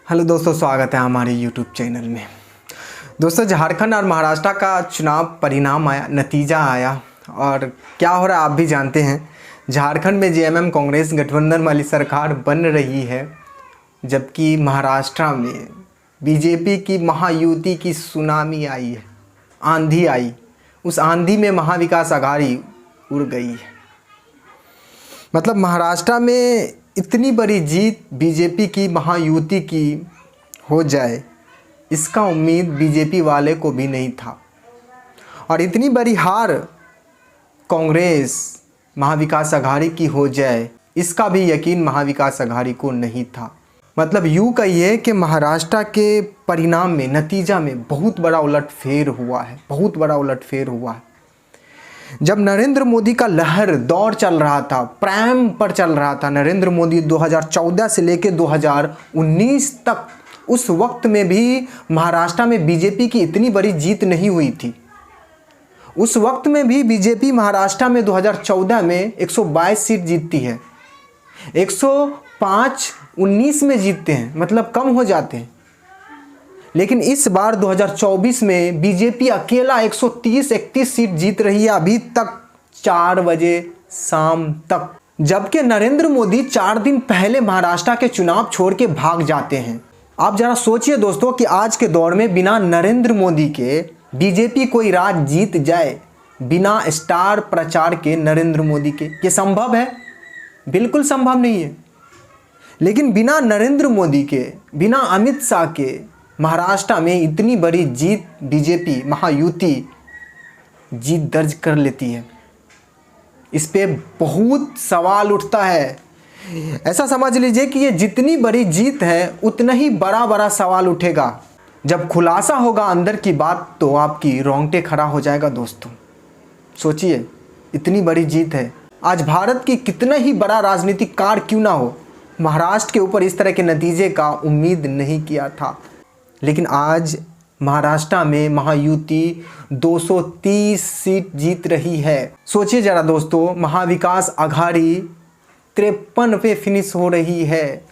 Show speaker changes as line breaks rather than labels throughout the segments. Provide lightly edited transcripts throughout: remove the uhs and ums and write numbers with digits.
Hello दोस्तों, स्वागत है हमारे यूट्यूब चैनल में। दोस्तों, झारखंड और महाराष्ट्र का चुनाव परिणाम आया, नतीजा आया और क्या हो रहा है आप भी जानते हैं। झारखंड में जेएमएम कांग्रेस गठबंधन वाली सरकार बन रही है, जबकि महाराष्ट्र में बीजेपी की महायुति की सुनामी आई है, आंधी आई। उस आंधी में महाविकास आघाड़ी उड़ गई है। मतलब महाराष्ट्र में इतनी बड़ी जीत बीजेपी की महायुति की हो जाए, इसका उम्मीद बीजेपी वाले को भी नहीं था। और इतनी बड़ी हार कांग्रेस महाविकास आघाड़ी की हो जाए, इसका भी यकीन महाविकास आघाड़ी को नहीं था। मतलब यूँ कहिए कि महाराष्ट्र के परिणाम में, नतीजा में बहुत बड़ा उलटफेर हुआ है, बहुत बड़ा उलटफेर हुआ है। जब नरेंद्र मोदी का लहर दौर चल रहा था, प्राइम पर चल रहा था नरेंद्र मोदी 2014 से लेकर 2019 तक, उस वक्त में भी महाराष्ट्र में बीजेपी की इतनी बड़ी जीत नहीं हुई थी। उस वक्त में भी बीजेपी महाराष्ट्र में 2014 में 122 सीट जीतती है, 105 19 में जीतते हैं, मतलब कम हो जाते हैं। लेकिन इस बार 2024 में बीजेपी अकेला 130-31 सीट जीत रही है अभी तक, 4 बजे शाम तक। जबकि नरेंद्र मोदी 4 दिन पहले महाराष्ट्र के चुनाव छोड़ के भाग जाते हैं। आप जरा सोचिए दोस्तों कि आज के दौर में बिना नरेंद्र मोदी के बीजेपी कोई राज जीत जाए, बिना स्टार प्रचार के नरेंद्र मोदी के, ये संभव है? बिल्कुल संभव नहीं है। लेकिन बिना नरेंद्र मोदी के, बिना अमित शाह के महाराष्ट्र में इतनी बड़ी जीत बीजेपी महायुति जीत दर्ज कर लेती है। इस पे बहुत सवाल उठता है। ऐसा समझ लीजिए कि ये जितनी बड़ी जीत है उतना ही बड़ा सवाल उठेगा। जब खुलासा होगा अंदर की बात तो आपकी रोंगटे खड़ा हो जाएगा दोस्तों। सोचिए, इतनी बड़ी जीत है। आज भारत की कितना ही बड़ा राजनीतिक कार्य क्यों ना हो, महाराष्ट्र के ऊपर इस तरह के नतीजे का उम्मीद नहीं किया था। लेकिन आज महाराष्ट्र में महायुति 230 सीट जीत रही है। सोचिए जरा दोस्तों, महाविकास आघाड़ी 53 पे फिनिश हो रही है।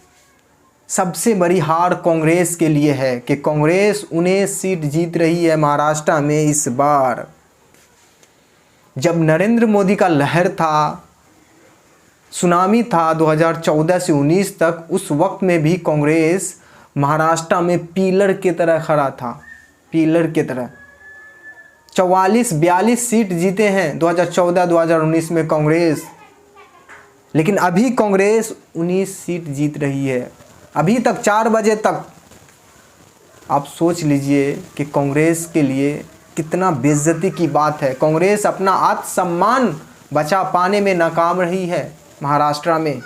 सबसे बड़ी हार कांग्रेस के लिए है कि कांग्रेस 19 सीट जीत रही है महाराष्ट्र में इस बार। जब नरेंद्र मोदी का लहर था, सुनामी था 2014 से 19 तक, उस वक्त में भी कांग्रेस महाराष्ट्र में पिलर की तरह खड़ा था, पिलर की तरह। 44-42 सीट जीते हैं 2014-2019 में कांग्रेस। लेकिन अभी कांग्रेस 19 सीट जीत रही है अभी तक, 4 बजे तक। आप सोच लीजिए कि कांग्रेस के लिए कितना बेइज्जती की बात है। कांग्रेस अपना आत्मसम्मान बचा पाने में नाकाम रही है महाराष्ट्र में।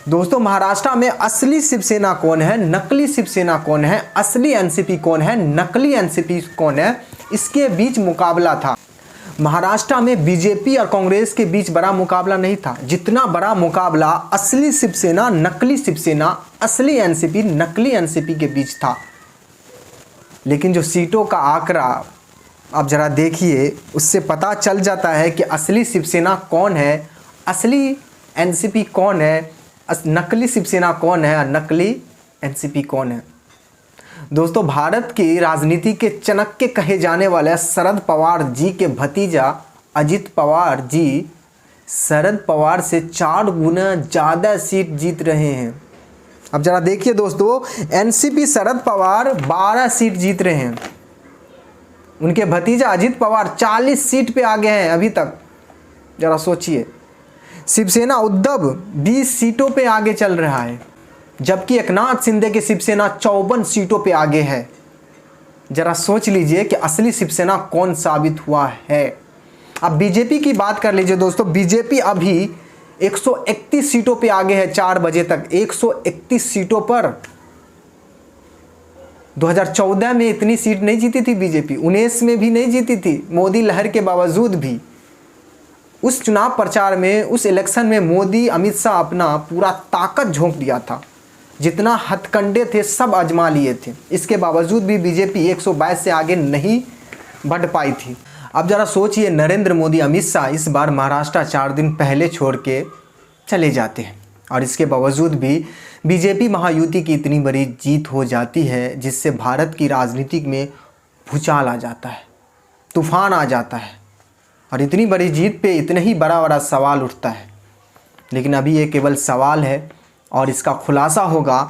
दोस्तों, महाराष्ट्र में असली शिवसेना कौन है, नकली शिवसेना कौन है, असली एनसीपी कौन है, नकली एनसीपी कौन है, इसके बीच मुकाबला था। महाराष्ट्र में बीजेपी और कांग्रेस के बीच बड़ा मुकाबला नहीं था जितना बड़ा मुकाबला असली शिवसेना, नकली शिवसेना, असली एनसीपी, नकली एनसीपी के बीच था। लेकिन जो सीटों का आंकड़ा आप जरा देखिए, उससे पता चल जाता है कि असली शिवसेना कौन है, असली एनसीपी कौन है, नकली शिवसेना कौन है और नकली एनसीपी कौन है। दोस्तों, भारत की राजनीति के चाणक्य कहे जाने वाले शरद पवार जी के भतीजा अजित पवार जी शरद पवार से 4 गुना ज़्यादा सीट जीत रहे हैं। अब जरा देखिए दोस्तों, एनसीपी शरद पवार 12 सीट जीत रहे हैं, उनके भतीजा अजित पवार 40 सीट पे आगे हैं अभी तक। जरा सोचिए, शिवसेना उद्धव 20 सीटों पे आगे चल रहा है, जबकि एकनाथ शिंदे की शिवसेना 54 सीटों पे आगे है। जरा सोच लीजिए कि असली शिवसेना कौन साबित हुआ है। अब बीजेपी की बात कर लीजिए दोस्तों, बीजेपी अभी 131 सीटों पे आगे है 4 बजे तक, 131 सीटों पर। 2014 में इतनी सीट नहीं जीती थी बीजेपी, 19 में भी नहीं जीती थी मोदी लहर के बावजूद भी। उस चुनाव प्रचार में, उस इलेक्शन में मोदी अमित शाह अपना पूरा ताकत झोंक दिया था, जितना हथकंडे थे सब आजमा लिए थे। इसके बावजूद भी बीजेपी 122 से आगे नहीं बढ़ पाई थी। अब जरा सोचिए, नरेंद्र मोदी, अमित शाह इस बार महाराष्ट्र 4 दिन पहले छोड़ के चले जाते हैं और इसके बावजूद भी बीजेपी महायुति की इतनी बड़ी जीत हो जाती है जिससे भारत की राजनीति में भूचाल आ जाता है, तूफान आ जाता है और इतनी बड़ी जीत पे इतने ही बड़ा सवाल उठता है। लेकिन अभी ये केवल सवाल है और इसका खुलासा होगा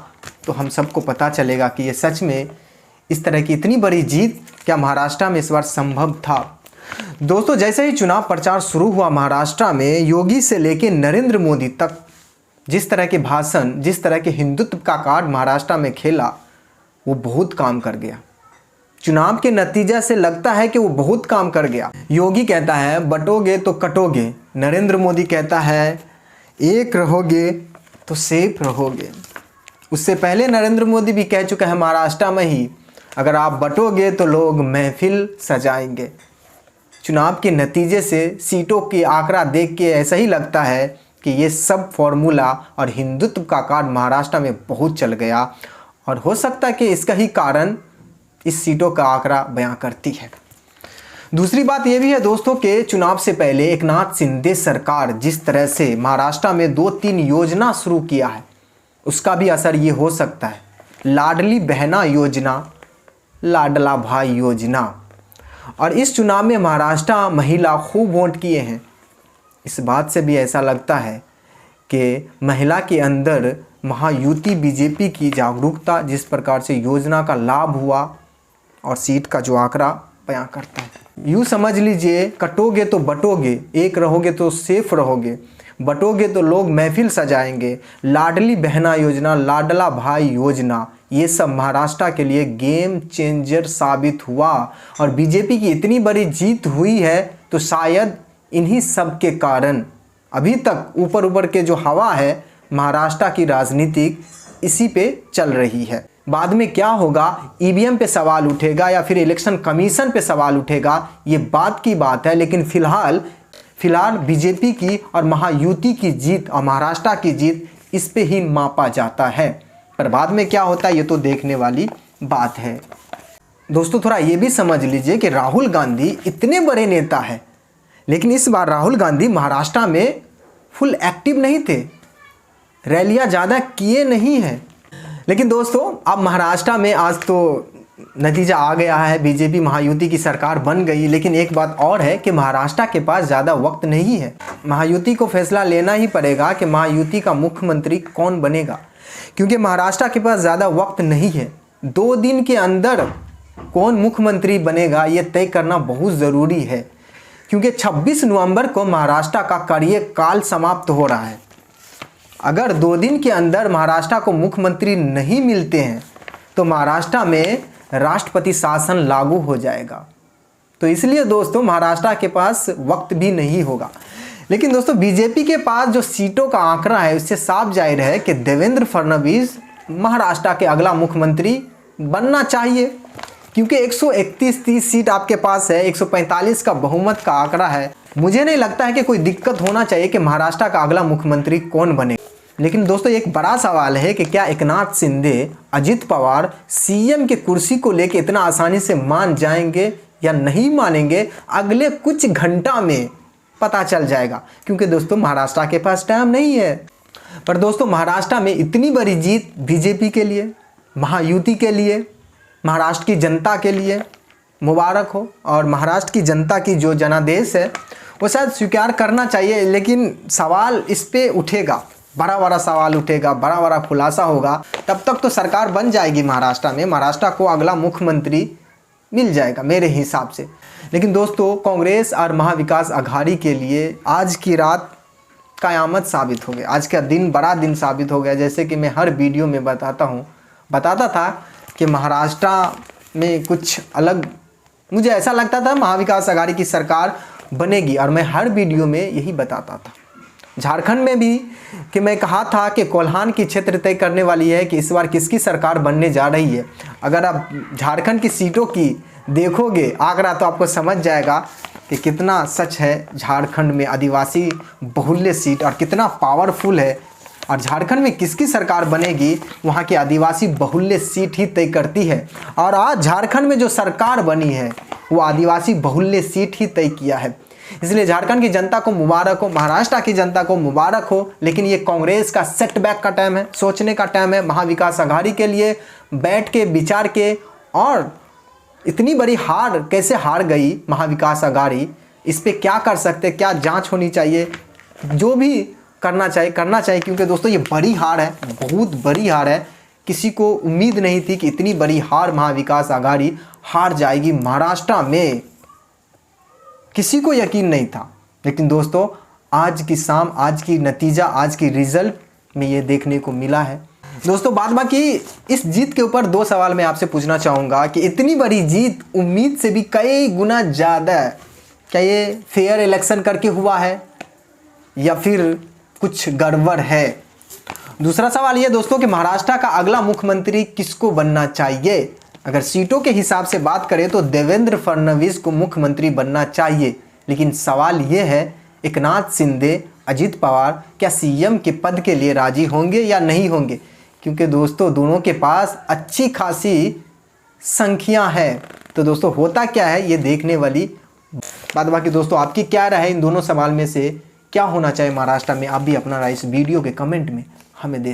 तो हम सबको पता चलेगा कि ये सच में इस तरह की इतनी बड़ी जीत क्या महाराष्ट्र में इस बार संभव था। दोस्तों, जैसे ही चुनाव प्रचार शुरू हुआ महाराष्ट्र में, योगी से लेके नरेंद्र मोदी तक जिस तरह के भाषण, जिस तरह के हिंदुत्व का कार्ड महाराष्ट्र में खेला, वो बहुत काम कर गया। चुनाव के नतीजे से लगता है कि वो बहुत काम कर गया। योगी कहता है बटोगे तो कटोगे, नरेंद्र मोदी कहता है एक रहोगे तो सेफ रहोगे। उससे पहले नरेंद्र मोदी भी कह चुका है महाराष्ट्र में ही, अगर आप बटोगे तो लोग महफिल सजाएंगे। चुनाव के नतीजे से, सीटों की आंकड़ा देख के ऐसा ही लगता है कि ये सब फॉर्मूला और हिंदुत्व का कार्ड महाराष्ट्र में बहुत चल गया और हो सकता है कि इसका ही कारण इस सीटों का आंकड़ा बयां करती है। दूसरी बात यह भी है दोस्तों के चुनाव से पहले एकनाथ शिंदे सरकार जिस तरह से महाराष्ट्र में 2-3 योजना शुरू किया है, उसका भी असर ये हो सकता है। लाडली बहना योजना, लाडला भाई योजना, और इस चुनाव में महाराष्ट्र महिला खूब वोट किए हैं। इस बात से भी ऐसा लगता है कि महिला के अंदर महायुति बीजेपी की जागरूकता, जिस प्रकार से योजना का लाभ हुआ और सीट का जो आंकड़ा बयां करता है। यूँ समझ लीजिए, कटोगे तो बटोगे, एक रहोगे तो सेफ रहोगे, बटोगे तो लोग महफिल सजाएंगे, लाडली बहना योजना, लाडला भाई योजना, ये सब महाराष्ट्र के लिए गेम चेंजर साबित हुआ। और बीजेपी की इतनी बड़ी जीत हुई है तो शायद इन्हीं सब के कारण अभी तक ऊपर के जो हवा है महाराष्ट्र की राजनीतिक इसी पे चल रही है। बाद में क्या होगा, ईवीएम पे सवाल उठेगा या फिर इलेक्शन कमीशन पे सवाल उठेगा, ये बात की बात है। लेकिन फिलहाल बीजेपी की और महायुति की जीत और महाराष्ट्र की जीत इस पे ही मापा जाता है। पर बाद में क्या होता है ये तो देखने वाली बात है। दोस्तों, थोड़ा ये भी समझ लीजिए कि राहुल गांधी इतने बड़े नेता हैं, लेकिन इस बार राहुल गांधी महाराष्ट्र में फुल एक्टिव नहीं थे, रैलियां ज़्यादा किए नहीं हैं। लेकिन दोस्तों, अब महाराष्ट्र में आज तो नतीजा आ गया है, बीजेपी महायुति की सरकार बन गई। लेकिन एक बात और है कि महाराष्ट्र के पास ज़्यादा वक्त नहीं है। महायुति को फैसला लेना ही पड़ेगा कि महायुति का मुख्यमंत्री कौन बनेगा, क्योंकि महाराष्ट्र के पास ज़्यादा वक्त नहीं है। 2 दिन के अंदर कौन मुख्यमंत्री बनेगा ये तय करना बहुत ज़रूरी है, क्योंकि 26 नवंबर को महाराष्ट्र का कार्यकाल समाप्त हो रहा है। अगर 2 दिन के अंदर महाराष्ट्र को मुख्यमंत्री नहीं मिलते हैं तो महाराष्ट्र में राष्ट्रपति शासन लागू हो जाएगा। तो इसलिए दोस्तों महाराष्ट्र के पास वक्त भी नहीं होगा। लेकिन दोस्तों, बीजेपी के पास जो सीटों का आंकड़ा है उससे साफ जाहिर है कि देवेंद्र फडणवीस महाराष्ट्र के अगला मुख्यमंत्री बनना चाहिए, क्योंकि 131-30 सीट आपके पास है, 145 का बहुमत का आंकड़ा है। मुझे नहीं लगता है कि कोई दिक्कत होना चाहिए कि महाराष्ट्र का अगला मुख्यमंत्री कौन बने। लेकिन दोस्तों, एक बड़ा सवाल है कि क्या एकनाथ शिंदे, अजित पवार सीएम की कुर्सी को लेकर इतना आसानी से मान जाएंगे या नहीं मानेंगे, अगले कुछ घंटा में पता चल जाएगा। क्योंकि दोस्तों महाराष्ट्र के पास टाइम नहीं है। पर दोस्तों, महाराष्ट्र में इतनी बड़ी जीत बीजेपी के लिए, महायुति के लिए, महाराष्ट्र की जनता के लिए मुबारक हो। और महाराष्ट्र की जनता की जो जनादेश है वो शायद स्वीकार करना चाहिए। लेकिन सवाल इस पे उठेगा, बड़ा सवाल उठेगा, बड़ा खुलासा होगा। तब तक तो सरकार बन जाएगी महाराष्ट्र में, महाराष्ट्र को अगला मुख्यमंत्री मिल जाएगा मेरे हिसाब से। लेकिन दोस्तों, कांग्रेस और महाविकास आघाड़ी के लिए आज की रात कयामत साबित हो गई। आज का दिन बड़ा दिन साबित हो गया। जैसे कि मैं हर वीडियो में बताता था कि महाराष्ट्र में कुछ अलग, मुझे ऐसा लगता था महाविकास आघाड़ी की सरकार बनेगी और मैं हर वीडियो में यही बताता था। झारखंड में भी कि मैं कहा था कि कोल्हान की क्षेत्र तय करने वाली है कि इस बार किसकी सरकार बनने जा रही है। अगर आप झारखंड की सीटों की देखोगे आंकड़ा तो आपको समझ जाएगा कि कितना सच है झारखंड में आदिवासी बहुल्य सीट और कितना पावरफुल है। और झारखंड में किसकी सरकार बनेगी वहाँ की आदिवासी बहुल्य सीट ही तय करती है। और आज झारखंड में जो सरकार बनी है वो आदिवासी बहुल्य सीट ही तय किया है। इसलिए झारखंड की जनता को मुबारक हो, महाराष्ट्र की जनता को मुबारक हो, लेकिन ये कांग्रेस का सेटबैक का टाइम है, सोचने का टाइम है महाविकास आघाड़ी के लिए। बैठ के विचार के, और इतनी बड़ी हार कैसे हार गई महाविकास आघाड़ी, इस पे क्या कर सकते, क्या जांच होनी चाहिए, जो भी करना चाहिए, क्योंकि दोस्तों ये बड़ी हार है, बहुत बड़ी हार है। किसी को उम्मीद नहीं थी कि इतनी बड़ी हार महाविकास आघाड़ी हार जाएगी महाराष्ट्र में, किसी को यकीन नहीं था। लेकिन दोस्तों आज की शाम, आज की नतीजा, आज की रिजल्ट में ये देखने को मिला है। दोस्तों बाद बाकी इस जीत के ऊपर 2 सवाल मैं आपसे पूछना चाहूँगा कि इतनी बड़ी जीत उम्मीद से भी कई गुना ज़्यादा है, क्या ये फेयर इलेक्शन करके हुआ है या फिर कुछ गड़बड़ है? दूसरा सवाल ये दोस्तों कि महाराष्ट्र का अगला मुख्यमंत्री किसको बनना चाहिए? अगर सीटों के हिसाब से बात करें तो देवेंद्र फडणवीस को मुख्यमंत्री बनना चाहिए, लेकिन सवाल ये है एकनाथ शिंदे, अजित पवार क्या सीएम के पद के लिए राजी होंगे या नहीं होंगे? क्योंकि दोस्तों दोनों के पास अच्छी खासी संख्या है। तो दोस्तों होता क्या है ये देखने वाली बात। बाकी दोस्तों आपकी क्या राय है इन दोनों सवाल में से, क्या होना चाहिए महाराष्ट्र में? आप भी अपना राय इस वीडियो के कमेंट में हमें दे